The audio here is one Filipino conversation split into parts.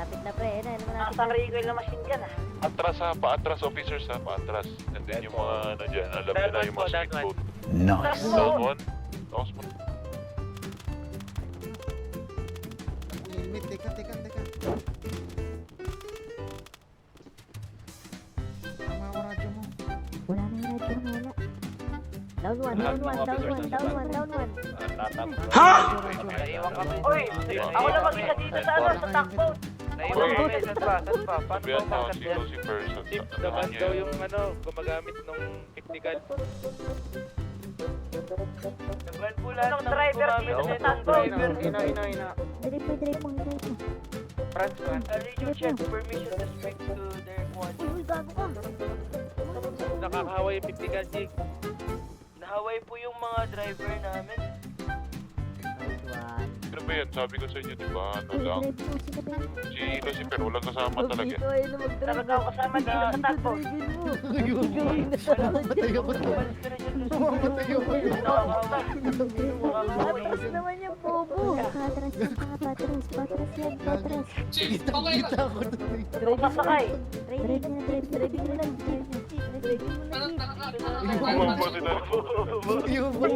Lapit na pre, ayun na, malapit Nasa na. recoil na machine gun Atras ha, paatras officers ha, paatras. And then yung mga ano dyan, alam nyo na yung mga speedboat. Nice. Down one. Tapos mo. Helmet, teka. Tama ko radyo mo. Wala na yung radyo, wala. Down one. Naiiwan kami. Uy! Ako lang mag-isa dito sa ano, sa tugboat. Naiwan kami. Saan ba? Sabihan mo, si person. Tip naman daw yung ano, gumagamit ng technical. Anong driver dito sa tugboat? Drive mo. France man. You check permission to speak to their one. Uy, gago ka. Nakakahawa yung technical, Jake. Nahaway po yung mga driver namin. Nice one. Ano ba yan? Sabi ko sa inyo, di ba? Ano Uy, lang. drive mo, sino ba yun? Si Lucifer, walang kasama talaga. Dito, ayun na mag-drive. Talaga ako kasama dito sa tugboat. Mamatay ako doon. Mamatay ako doon. Patras naman yung bobo. Patras yan, patras. Kita ako doon. Kung sasakay. Drive mo na. Bumaba sila. Yung Huwag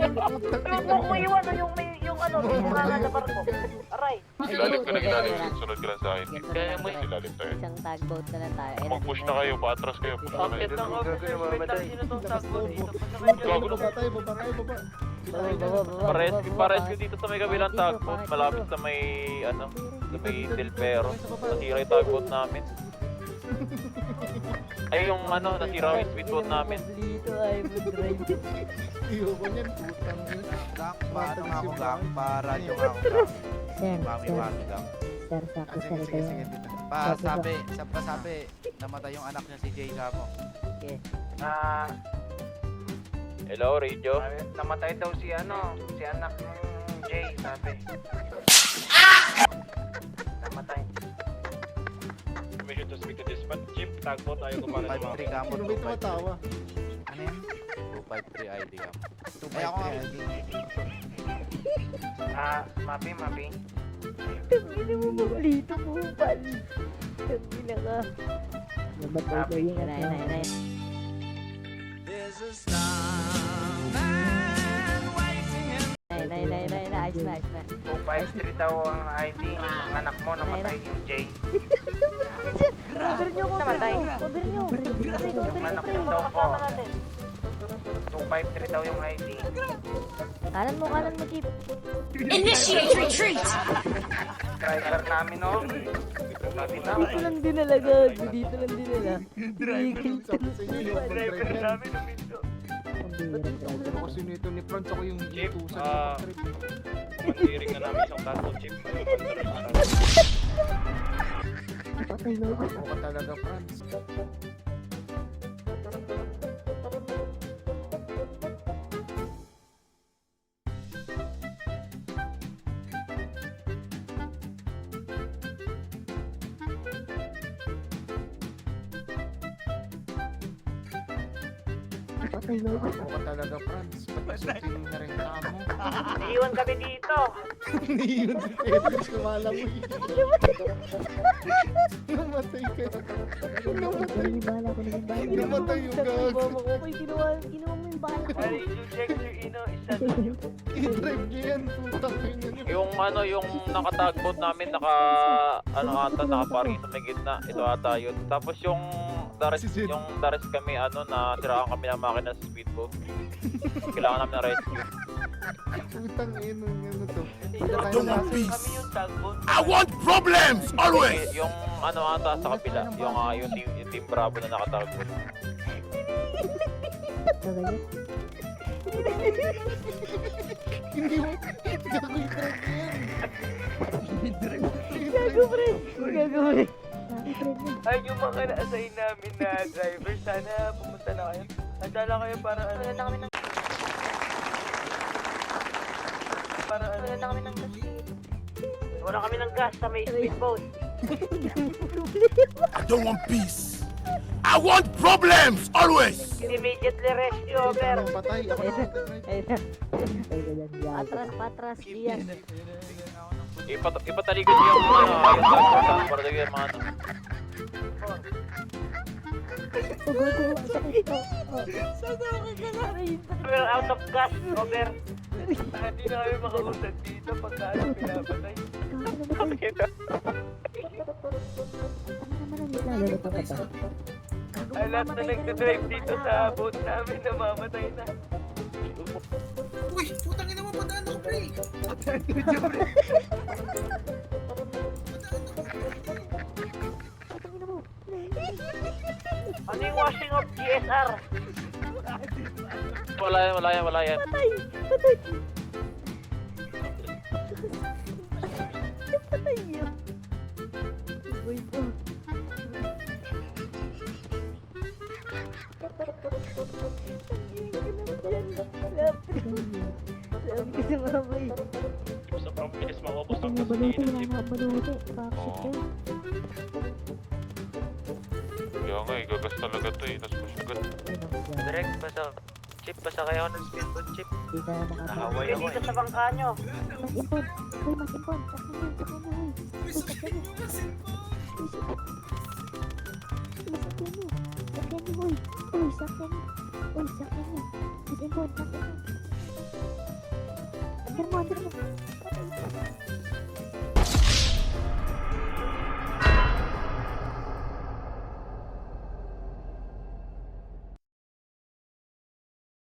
mo kong iwan yung ano, yung mga nasa barko. Aray. Ilalim ka na ilalim. Sunod ka lang sa akin. Kaya mo Ilalim tayo. Isang tugboat na lang tayo. Mag-push na kayo, paatras kayo. Push na kayo. Bakit ang officer wait sino tong tugboat dito? baba tayo, baba. Pares ko dito sa may kabilang tugboat, malapit sa may ano, sa may Del Pero. Nasira yung tugboat namin. Ay yung ano, nasira yung speedboat namin. Dito ay mag-drive. Ayoko niyan, putang ina. Gang, paano nga ako gang? Para yung ako gang. Sir, Mami gang. sir, sakto Sige, sir, sige, ito sige. yung... dito. Pasabi, namatay yung anak niya si Jay Gamo. Okay. Hello, radio. Namatay daw si ano, si anak ng Jay, sabi. Namatay. Permission to speak to this man. Chip, tagpo tayo kung paano 253 Gamo, Ano may tumatawa? Ano yan? 253 ID Gamo. 253 Ay, ako nga. ID. Mapi. Tangina mo maglito mo, pal. Tangina ka. Nabatay ko yung Nay. Ayos na. 253 daw ang ID ng anak mo, namatay yung Jay. Cover nyo. Yung anak mo daw po. 253 daw yung ID. Kanan mo, Chip. Initiate retreat! Driver namin, no? Sabi na. Dito lang dinala, gago. Dito lang dinala. Sabi sa inyo, yung Driver mag-drive yan. namin uminto. Ako kasi nito ni Franz, ako yung Chip, tusan na mag-drive. Mandiring na namin isang tagpo, Chip. Patay na ako. Ako talaga, Franz. Patay na ako. Ako talaga, Franz. Pag-sutin na rin ka mo. Iiwan kami dito. Yun si Felix, kumalamoy. Namatay ka. Naging bala ko. Namatay yung gago. Okay, ginawa mo yung bala ko. Ay, you check your isa. I-drive niyo yan, putang ina niyo. Yung ano, yung nakatagboat namin, nakaparing sa may gitna. Ito ata yun. Tapos yung dares kami, ano, na siraan kami ng makina sa speedboat. Kailangan namin ng rescue. Putang ina ano to. Kami yung tugboat. I want problems always. Yung ano ata sa kabila, yung team Bravo na nakatagboat. Hindi mo. Gago yung drive yan. Gago, pre. Ay, yung mga na-assign namin na driver, sana pumunta na kayo. Andala kayo para ano. Wala na kami ng... Wala kami ng gas sa may speedboat. I don't want peace. I want problems always. Immediately rescue over. Ako patay. Ako na mag-drive. Patras, Diaz. Ipatalikod yung yung dagboard para lagyan yung mga ano. Oh, gago. Sakit to. We're out of gas, over. Hindi na kami makausap dito pagka ano pinapatay. Ang lahat na nagdadrive dito sa boat namin namamatay na. Uy, putang ina mo, padaan ako, pre. Ano yung washing of GSR? Wala yan. Patay! Patay! Patay yun. Boy po. Sabi ko sa mama eh. Sa promptis maubos Wala nga baluti. Bakit yun? Kaya nga, gagas talaga to eh. Nas masyagad. Direct, Chip, basa kayo ng speedboat, Chip. Di na nakapag. Nahaway ako Dito eh. sa bangka nyo. Mag-impon. Uy, mag-impon. Sakyan mo. Sakyan mo. Uy, sakyan mo. Uy, sakyan mo. Uy, sakyan mo. Uy, sakyan mo. Mag-impon. Sakyan mo. Under mo. Patay.